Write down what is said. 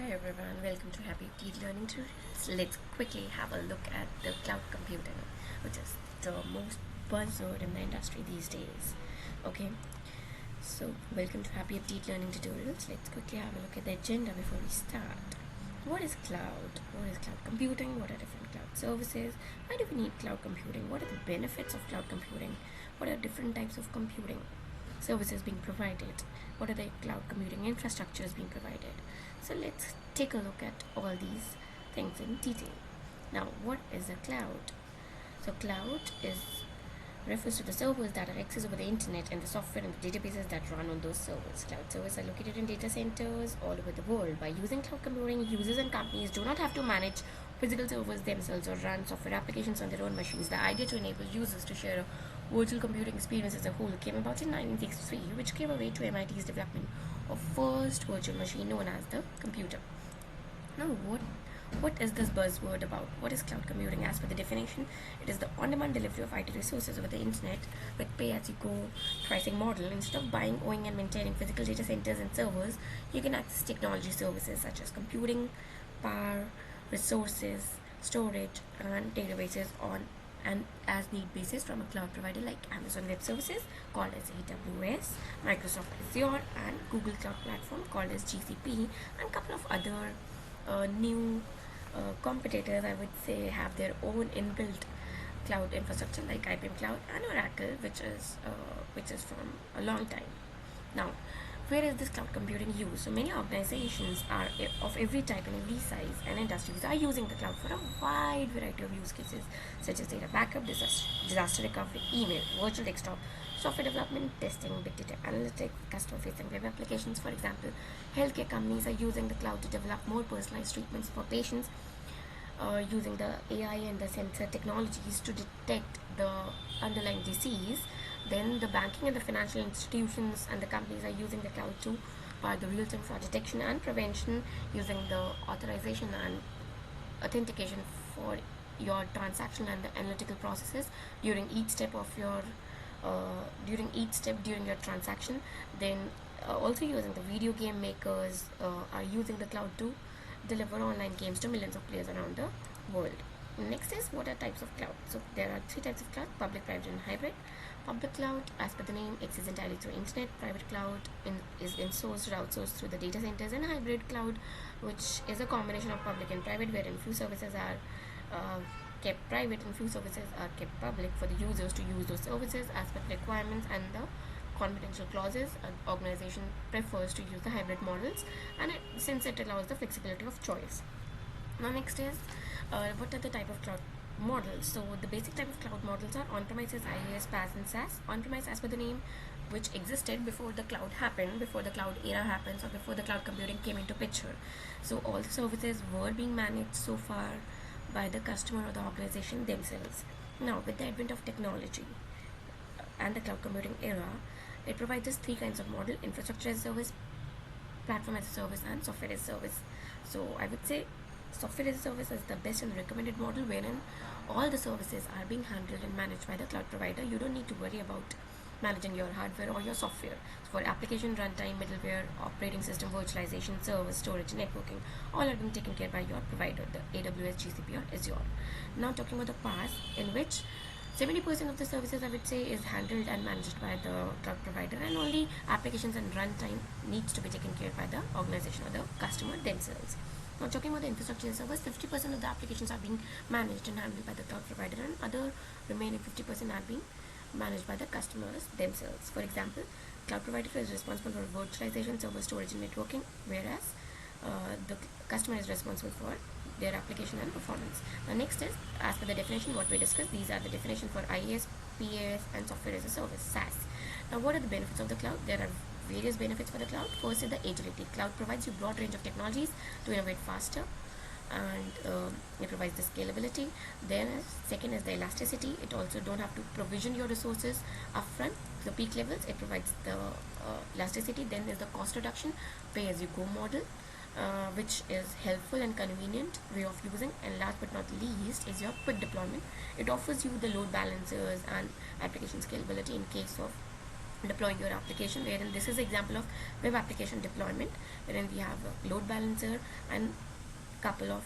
Hi everyone, welcome to Happy Teeth Learning Tutorials. Let's quickly have a look at the cloud computing, which is the most buzzword in the industry these days. Okay, so welcome to Happy Teeth Learning Tutorials. Let's quickly have a look at the agenda before we start. What is cloud? What is cloud computing? What are different cloud services? Why do we need cloud computing? What are the benefits of cloud computing? What are different types of computing services being provided? What are the cloud computing infrastructures being provided? So let's take a look at all these things in detail. Now, what is a cloud? So cloud refers to the servers that are accessed over the internet and the software and the databases that run on those servers. Cloud servers are located in data centers all over the world. By using cloud computing, users and companies do not have to manage physical servers themselves or run software applications on their own machines. The idea to enable users to share a virtual computing experience as a whole came about in 1963, which gave way to MIT's development of first virtual machine known as the computer. Now, what is this buzzword about? What is cloud computing? As per the definition, it is the on-demand delivery of IT resources over the internet with pay-as-you-go pricing model. Instead of buying, owning, and maintaining physical data centers and servers, you can access technology services such as computing, power, resources, storage, and databases on an as-need basis from a cloud provider like Amazon Web Services, called as AWS, Microsoft Azure, and Google Cloud Platform, called as GCP, and a couple of other new competitors, I would say, have their own inbuilt cloud infrastructure like IBM Cloud and Oracle, which is from a long time. Now, where is this cloud computing used? So many organizations are of every type and every size and industries are using the cloud for a wide variety of use cases such as data backup, disaster recovery, email, virtual desktop, software development, testing, big data analytics, customer-facing web applications. For example, healthcare companies are using the cloud to develop more personalized treatments for patients, using the AI and the sensor technologies to detect the underlying disease. Then the banking and the financial institutions and the companies are using the cloud to power the real-time fraud detection and prevention, using the authorization and authentication for your transaction and the analytical processes during each step of your during your transaction. Then also using the video game makers are using the cloud to deliver online games to millions of players around the world. Next is, what are types of cloud? So there are three types of cloud: public, private, and hybrid. Public cloud, as per the name, access entirely through internet. Private cloud is insourced or outsourced through the data centers. And hybrid cloud, which is a combination of public and private, wherein few services are kept private and few services are kept public for the users to use those services as per the requirements and the confidential clauses. An organization prefers to use the hybrid models, and since it allows the flexibility of choice. Now, next is, what are the type of cloud models? So the basic type of cloud models are on-premises, IaaS, PaaS, and SaaS. On-premise, as per the name, which existed before the cloud happened, before the cloud era happens, or before the cloud computing came into picture. So all the services were being managed so far by the customer or the organization themselves. Now, with the advent of technology and the cloud computing era, it provides us three kinds of model: infrastructure as a service, platform as a service, and software as a service. So I would say software as a service is the best and recommended model, wherein all the services are being handled and managed by the cloud provider. You don't need to worry about managing your hardware or your software. So for application runtime, middleware, operating system, virtualization, server, storage, networking, all are being taken care by your provider, the AWS, GCP, or Azure. Now talking about the PaaS, in which 70% of the services, I would say, is handled and managed by the cloud provider, and only applications and runtime needs to be taken care by the organization or the customer themselves. Now, talking about the infrastructure as a service, 50% of the applications are being managed and handled by the cloud provider, and other remaining 50% are being managed by the customers themselves. For example, cloud provider is responsible for virtualization, server storage, and networking, whereas the customer is responsible for their application and performance. Now, next is, as per the definition what we discussed, these are the definition for IaaS, PaaS, and software as a service, SaaS. Now, what are the benefits of the cloud? There are various benefits for the cloud. First is the agility. Cloud provides you broad range of technologies to innovate faster, and it provides the scalability. Then second is the elasticity. It also don't have to provision your resources upfront. The peak levels, it provides the elasticity. Then there's the cost reduction, pay as you go model, which is helpful and convenient way of using. And last but not least is your quick deployment. It offers you the load balancers and application scalability in case of deploying your application, wherein this is example of web application deployment, wherein we have a load balancer and couple of